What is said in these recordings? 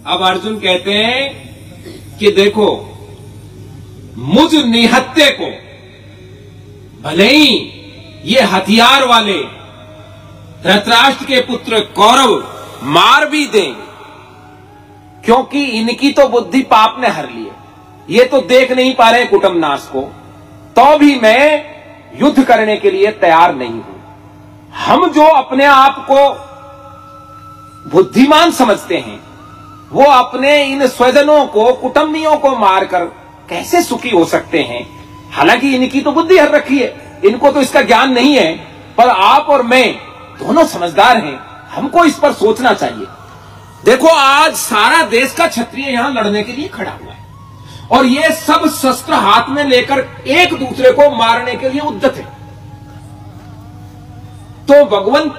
अब अर्जुन कहते हैं कि देखो, मुझ निहत्थे को भले ही ये हथियार वाले धृतराष्ट्र के पुत्र कौरव मार भी देंगे, क्योंकि इनकी तो बुद्धि पाप ने हर ली है, ये तो देख नहीं पा रहे कुटुंब नाश को, तो भी मैं युद्ध करने के लिए तैयार नहीं हूं। हम जो अपने आप को बुद्धिमान समझते हैं, वो अपने इन स्वजनों को, कुटुंबियों को मारकर कैसे सुखी हो सकते हैं? हालांकि इनकी तो बुद्धि हर रखी है, इनको तो इसका ज्ञान नहीं है, पर आप और मैं दोनों समझदार हैं, हमको इस पर सोचना चाहिए। देखो, आज सारा देश का क्षत्रिय यहां लड़ने के लिए खड़ा हुआ है और ये सब शस्त्र हाथ में लेकर एक दूसरे को मारने के लिए उद्यत है। तो भगवान,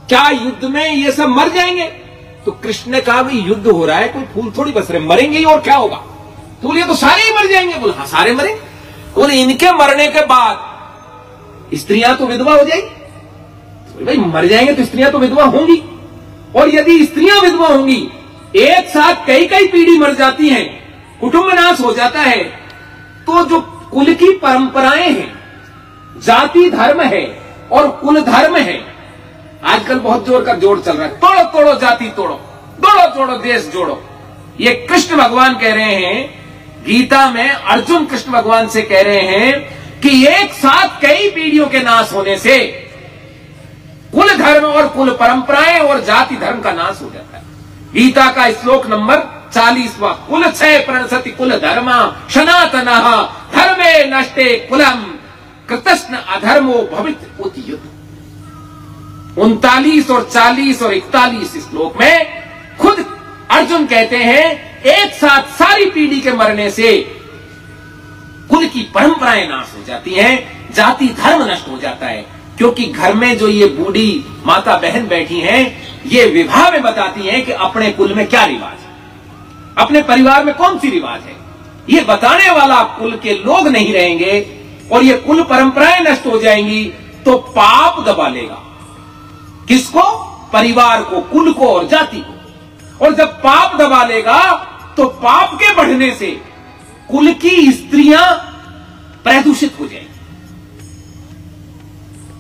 क्या युद्ध में ये सब मर जाएंगे? तो कृष्ण ने कहा, भाई युद्ध हो रहा है, कोई फूल थोड़ी बस रहे, मरेंगे ही, और क्या होगा? तो बोले, तो सारे ही मर जाएंगे। बोले, हाँ सारे मरेंगे। बोले, इनके मरने के बाद स्त्रियां तो विधवा हो जाएंगी। तो भाई मर जाएंगे तो स्त्रियां तो विधवा होंगी, और यदि स्त्रियां विधवा होंगी, एक साथ कई कई पीढ़ी मर जाती हैं, कुटुंब नाश हो जाता है, तो जो कुल की परंपराएं हैं, जाति धर्म है और कुल धर्म है, आजकल बहुत जोर का जोड़ चल रहा है, तोड़ो तोड़ो जाति तोड़ो, तोड़ो तोड़ो देश जोड़ो। ये कृष्ण भगवान कह रहे हैं, गीता में अर्जुन कृष्ण भगवान से कह रहे हैं कि एक साथ कई पीढ़ियों के नाश होने से कुल धर्म और कुल परंपराएं और जाति धर्म का नाश हो जाता है। गीता का श्लोक नंबर 40वां, कुल क्षय प्रणसति कुल धर्मा सनातनः धर्मे नष्टे कुलम कृतस्न अधर्मो भवित उत युद्ध। 39 और 40 और 41 श्लोक में खुद अर्जुन कहते हैं, एक साथ सारी पीढ़ी के मरने से कुल की परंपराएं नाश हो जाती हैं, जाति धर्म नष्ट हो जाता है। क्योंकि घर में जो ये बूढ़ी माता बहन बैठी हैं, ये विवाह में बताती हैं कि अपने कुल में क्या रिवाज है, अपने परिवार में कौन सी रिवाज है। ये बताने वाला कुल के लोग नहीं रहेंगे और ये कुल परंपराएं नष्ट हो जाएंगी, तो पाप दबा लेगा। किसको? परिवार को, कुल को और जाति को। और जब पाप दबा लेगा, तो पाप के बढ़ने से कुल की स्त्रियां प्रदूषित हो जाएंगी।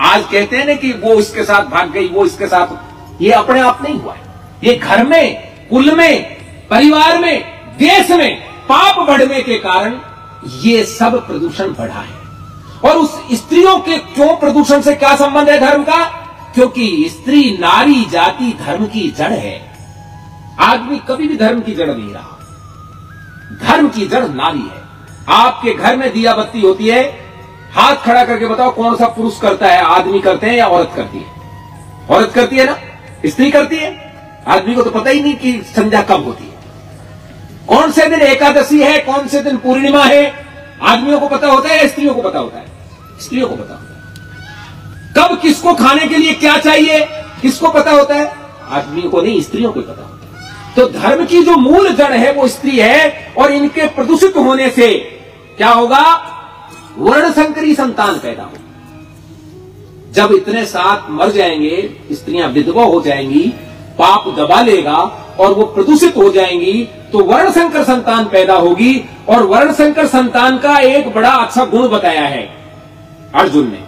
आज कहते हैं ना कि वो इसके साथ भाग गई, वो इसके साथ, ये अपने आप नहीं हुआ है, ये घर में, कुल में, परिवार में, देश में पाप बढ़ने के कारण ये सब प्रदूषण बढ़ा है। और उस स्त्रियों के क्यों प्रदूषण से क्या संबंध है धर्म का? क्योंकि स्त्री नारी जाति धर्म की जड़ है। आदमी कभी भी धर्म की जड़ नहीं रहा, धर्म की जड़ नारी है। आपके घर में दिया बत्ती होती है, हाथ खड़ा करके बताओ कौन सा पुरुष करता है? आदमी करते हैं या औरत करती है? औरत करती है ना, स्त्री करती है। आदमी को तो पता ही नहीं कि संध्या कब होती है, कौन से दिन एकादशी है, कौन से दिन पूर्णिमा है। आदमियों को पता होता है या स्त्रियों को पता होता है? स्त्रियों को पता होता है। कब किसको खाने के लिए क्या चाहिए, किसको पता होता है? आदमियों को नहीं, स्त्रियों को पता होता है। तो धर्म की जो मूल जड़ है वो स्त्री है, और इनके प्रदूषित होने से क्या होगा? वर्ण संकरी संतान पैदा होगी। जब इतने साथ मर जाएंगे, स्त्रियां विधवा हो जाएंगी, पाप दबा लेगा और वो प्रदूषित हो जाएंगी, तो वर्ण संकर संतान पैदा होगी। और वर्ण संकर संतान का एक बड़ा अच्छा गुण बताया है अर्जुन ने,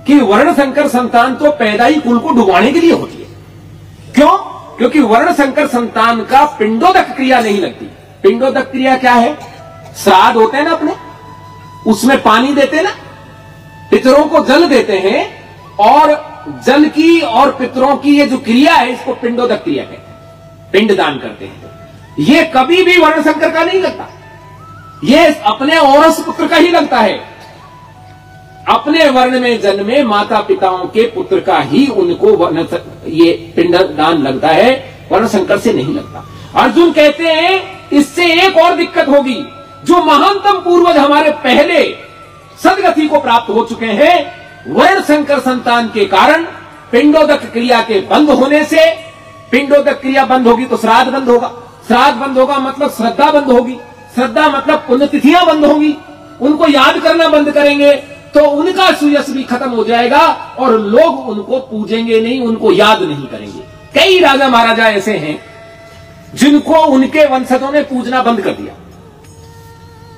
कि वर्ण संकर संतान तो पैदा ही कुल को डुबाने के लिए होती है। क्यों? क्योंकि वर्ण संकर संतान का पिंडोदक क्रिया नहीं लगती। पिंडोदक क्रिया क्या है? श्राद्ध होते हैं ना अपने, उसमें पानी देते हैं ना, पितरों को जल देते हैं, और जल की और पितरों की ये जो क्रिया है, इसको पिंडोदक क्रिया कहते हैं, पिंडदान करते हैं। ये कभी भी वर्ण संकर का नहीं लगता, ये अपने औरस पुत्र का ही लगता है। अपने वर्ण में जन्मे माता पिताओं के पुत्र का ही उनको ये पिंडदान लगता है, वर्ण संकर से नहीं लगता। अर्जुन कहते हैं इससे एक और दिक्कत होगी, जो महानतम पूर्वज हमारे पहले सदगति को प्राप्त हो चुके हैं, वर्ण संकर संतान के कारण पिंडोदक क्रिया के बंद होने से, पिंडोदक क्रिया बंद होगी तो श्राद्ध बंद होगा, श्राद्ध बंद होगा मतलब श्रद्धा बंद होगी, श्रद्धा मतलब पुण्यतिथियां बंद होगी, उनको याद करना बंद करेंगे तो उनका सुयश भी खत्म हो जाएगा और लोग उनको पूजेंगे नहीं, उनको याद नहीं करेंगे। कई राजा महाराजा ऐसे हैं जिनको उनके वंशजों ने पूजना बंद कर दिया।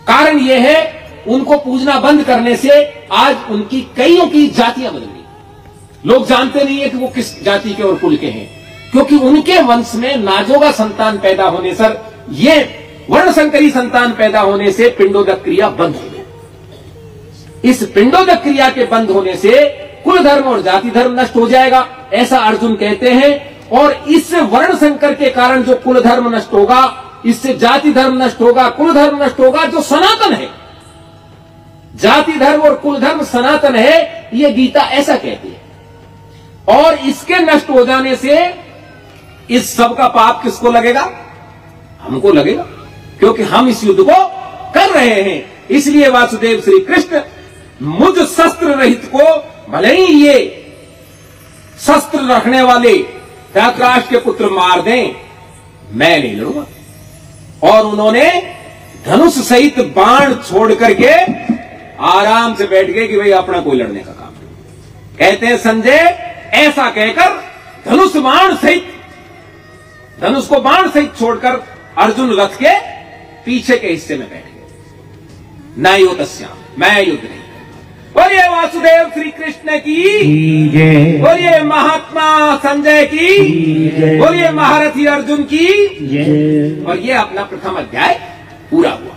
कारण यह है, उनको पूजना बंद करने से आज उनकी कईयों की जातियां बदल गई। लोग जानते नहीं है कि वो किस जाति के और कुल के हैं, क्योंकि उनके वंश में नाजोगा संतान पैदा होने से, ये वर्णसंकरी संतान पैदा होने से पिंडोदक क्रिया बंद हो गई। इस पिंडोदक क्रिया के बंद होने से कुल धर्म और जाति धर्म नष्ट हो जाएगा, ऐसा अर्जुन कहते हैं। और इस वर्ण संकर के कारण जो कुल धर्म नष्ट होगा, इससे जाति धर्म नष्ट होगा, कुल धर्म नष्ट होगा, जो सनातन है। जाति धर्म और कुल धर्म सनातन है, यह गीता ऐसा कहती है। और इसके नष्ट हो जाने से इस सब का पाप किसको लगेगा? हमको लगेगा, क्योंकि हम इस युद्ध को कर रहे हैं। इसलिए वासुदेव श्री कृष्ण मुझ शस्त्र रहित को, भले ही ये शस्त्र रखने वाले धृतराष्ट्र के पुत्र मार दें, मैं नहीं लड़ूंगा। और उन्होंने धनुष सहित बाण छोड़ करके आराम से बैठ गए कि भाई अपना कोई लड़ने का काम नहीं। कहते हैं संजय ऐसा कहकर धनुष बाण सहित, धनुष को बाण सहित छोड़कर अर्जुन रथ के पीछे के हिस्से में बैठ गए। न योतस्याम, मैं युद्ध नहीं। बोलिए वासुदेव श्री कृष्ण की, बोलिए महात्मा संजय की, बोलिए महारथी अर्जुन की। और ये अपना प्रथम अध्याय पूरा हुआ।